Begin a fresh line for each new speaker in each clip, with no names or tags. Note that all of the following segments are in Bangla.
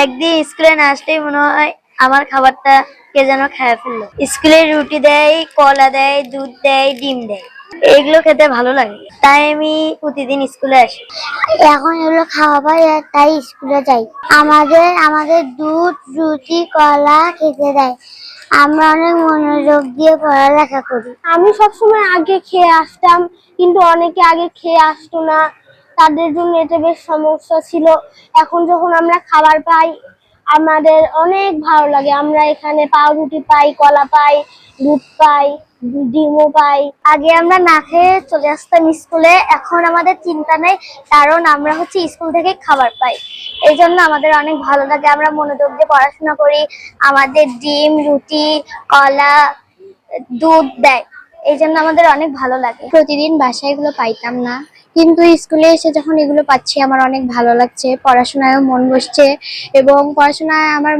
একদিন স্কুলে না আসলেই মনে হয় আমার খাবারটা কে যেন খেয়ে ফেললো। স্কুলে রুটি দেয়, কলা দেয়, দুধ দেয়, ডিম দেয়, এগুলো খেতে ভালো লাগে, তাই আমি প্রতিদিন স্কুলে আসি। এখন এগুলো খাওয়া পাই তাই স্কুলে যাই। আমাদের আমাদের দুধ, রুটি, কলা খেতে দেয়। আমরা অনেক মনোযোগ দিয়ে পড়ালেখা করি। আমি সবসময় আগে খেয়ে আসতাম, কিন্তু অনেকে আগে খেয়ে আসতো না, তাদের জন্য এটা বেশ সমস্যা ছিল। এখন যখন আমরা খাবার পাই আমাদের অনেক ভালো লাগে। আমরা এখানে পাউরুটি পাই, কলা পাই, দুধ পাই, ডিমও পাই। আগে আমরা না খেয়ে চলে আসতাম স্কুলে, এখন আমাদের চিন্তা নেই, কারণ আমরা স্কুল থেকে খাবার পাই। এই জন্য আমাদের অনেক ভালো লাগে, আমরা মনোযোগ দিয়ে পড়াশোনা করি। আমাদের ডিম, রুটি, কলা, দুধ দেয়, এই জন্য আমাদের অনেক ভালো লাগে। প্রতিদিন বাসায় এগুলো পাইতাম না, কিন্তু স্কুলে এসে যখন এগুলো পাচ্ছি আমার অনেক ভালো লাগছে, পড়াশোনায়ও মন বসছে এবং পড়াশোনায় আমার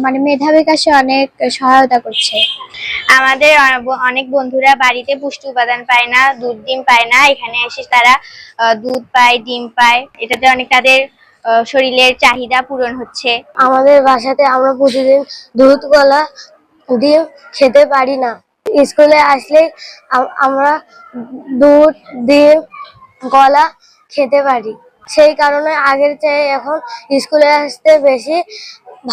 মানে মেধা বিকাশে অনেক সহায়তা করছে। আমাদের অনেক বন্ধুরা বাড়িতে পুষ্টি উপাদান পায় না, দুধ ডিম পায় না, এখানে এসে তারা দুধ পায়, ডিম পায়, এটাতে অনেক তাদের শরীরের চাহিদা পূরণ হচ্ছে। আমাদের বাসাতে আমরা প্রতিদিন দুধ, কলা, ডিম খেতে পারি না। স্কুলে আসলে আমরা দুধ, ডিম, কলা খেতে পারি, সেই কারণে আগের চেয়ে এখন স্কুলে আসতে বেশি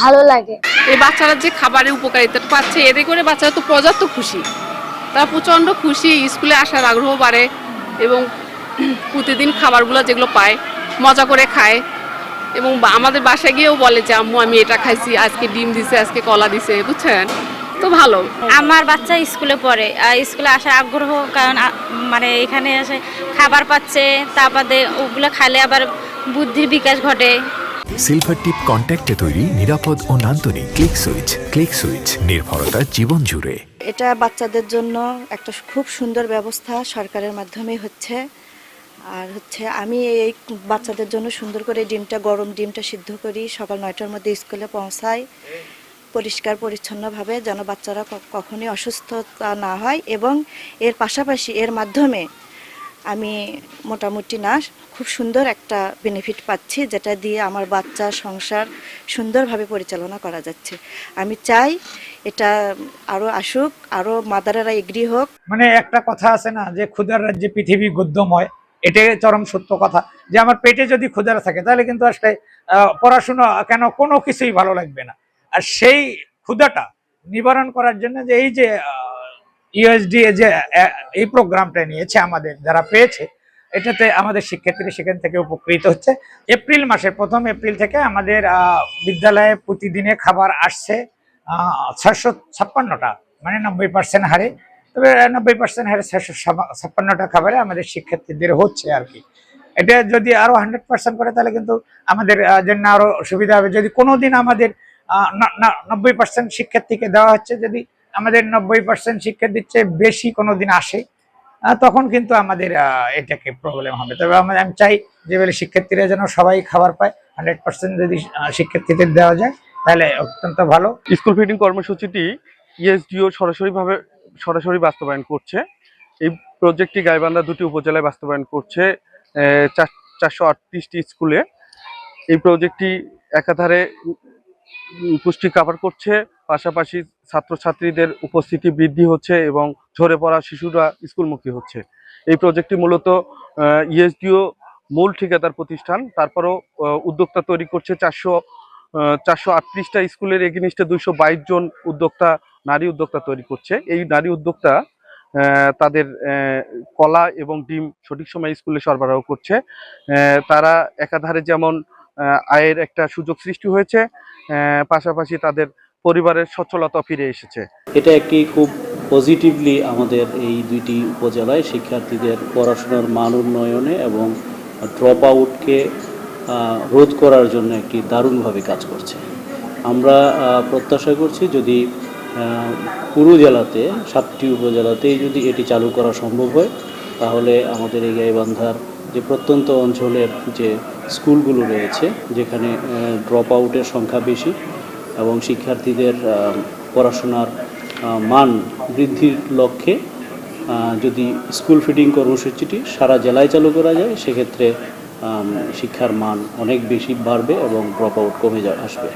ভালো লাগে।
এই বাচ্চারা যে খাবারের উপকারিতা পাচ্ছে, এতে করে বাচ্চারা তো পর্যাপ্ত খুশি, তারা প্রচণ্ড খুশি, স্কুলে আসার আগ্রহ বাড়ে এবং প্রতিদিন খাবারগুলো যেগুলো পায় মজা করে খায় এবং আমাদের বাসায় গিয়েও বলে যে আম্মু আমি এটা খাইছি, আজকে ডিম দিছে, আজকে কলা দিছে, বুঝছেন তো ভালো।
আমার বাচ্চা স্কুলে পড়ে, স্কুলে আসার আগ্রহ, কারণ মানে এখানে এসে খাবার পাচ্ছে, তারপরে ওগুলো খাইলে আবার বুদ্ধির বিকাশ ঘটে।
সিলভার টিপ কন্ট্যাক্টে তৈরি নিরাপদ ও নান্দনিক ক্লিক সুইচ নির্ভরতা জীবন জুড়ে।
এটা বাচ্চাদের জন্য একটা খুব সুন্দর ব্যবস্থা সরকারের মাধ্যমে হচ্ছে। আর আমি এই বাচ্চাদের জন্য সুন্দর করে গরম ডিমটা সিদ্ধ করি, সকাল 9টার মধ্যে স্কুলে পৌঁছাই পরিষ্কার পরিচ্ছন্নভাবে, যেন বাচ্চারা কখনই অসুস্থতা না হয়। এবং এর পাশাপাশি এর মাধ্যমে আমি মোটামুটি না খুব সুন্দর একটা বেনিফিট পাচ্ছি, যেটা দিয়ে আমার বাচ্চা সংসার সুন্দরভাবে পরিচালনা করা যাচ্ছে। আমি চাই এটা আরো আসুক, আরো মাদারেরা এগ্রি হোক।
মানে একটা কথা আছে না যে ক্ষুধার রাজ্যে পৃথিবী গদ্যময়, এটাই চরম সত্য কথা। যে আমার পেটে যদি ক্ষুধা থাকে তাহলে কিন্তু আসলে পড়াশোনা কেন কোনো কিছুই ভালো লাগবে না। আর সেই ক্ষুধাটা নিবারণ করার জন্য যে এই যে ইউএসডি যে এই প্রোগ্রামটা নিয়েছে, আমাদের যারা পেয়েছে, এটাতে আমাদের শিক্ষার্থীরা সেখান থেকে উপকৃত হচ্ছে। এপ্রিল মাসের 1 এপ্রিল থেকে আমাদের বিদ্যালয়ে প্রতিদিনে খাবার আসছে 656টা, মানে 90% হারে। তবে 90% হারে 656টা খাবারে আমাদের শিক্ষার্থীদের হচ্ছে আর কি। এটা যদি আরো 100% করে তাহলে কিন্তু আমাদের জন্য আরো সুবিধা হবে। যদি কোনোদিন আমাদের 90% শিক্ষার্থীকে দেওয়া হচ্ছে, যদি আমাদের 90% শিক্ষার্থীর চেয়ে বেশি কোনোদিন আসে, তখন কিন্তু আমাদের এটাকে প্রবলেম হবে। তবে আমি চাই যে বলে শিক্ষার্থীরা যেন সবাই খাবার পায়, 100% যদি শিক্ষার্থীদের দেওয়া যায় তাহলে অত্যন্ত ভালো।
স্কুল ফিডিং কর্মসূচিটি ইএসডিও সরাসরি বাস্তবায়ন করছে। এই প্রজেক্টটি গাইবান্ধা 2টি উপজেলায় বাস্তবায়ন করছে 438টি স্কুলে। এই প্রজেক্টটি একাধারে পুষ্টি কভার করছে, পাশাপাশি ছাত্রছাত্রীদের উপস্থিতি বৃদ্ধি হচ্ছে এবং ঝরে পড়া শিশুরা স্কুলমুখী হচ্ছে। এই প্রজেক্টটি মূলত ইএসডিও মূল ঠিকাদার প্রতিষ্ঠান, তারপরও উদ্যোক্তা তৈরি করছে 438টা স্কুলের এগেইনস্টে 222 জন নারী উদ্যোক্তা তৈরি করছে। এই নারী উদ্যোক্তা তাদের কলা এবং ডিম সঠিক সময়ে স্কুলে সরবরাহ করছে। তারা একাধারে যেমন আয়ের একটা সুযোগ সৃষ্টি হয়েছে, পাশাপাশি তাদের পরিবারের সচ্ছলতা ফিরে এসেছে।
এটা একটি খুব পজিটিভলি আমাদের এই 2টি উপজেলায় শিক্ষার্থীদের পড়াশোনার মান উন্নয়নে এবং ড্রপ আউটকে রোধ করার জন্য একটি দারুণভাবে কাজ করছে। আমরা প্রত্যাশা করছি যদি পুরো জেলাতে 7টি উপজেলাতেই যদি এটি চালু করা সম্ভব হয়, তাহলে আমাদের এই গাইবান্ধার যে প্রত্যন্ত অঞ্চলের যে স্কুলগুলো রয়েছে, যেখানে ড্রপ আউটের সংখ্যা বেশি এবং শিক্ষার্থীদের পড়াশোনার মান বৃদ্ধির লক্ষ্যে যদি স্কুল ফিডিং কর্মসূচিটি সারা জেলায় চালু করা যায়, সেক্ষেত্রে শিক্ষার মান অনেক বেশি বাড়বে এবং ড্রপ আউট কমে আসবে।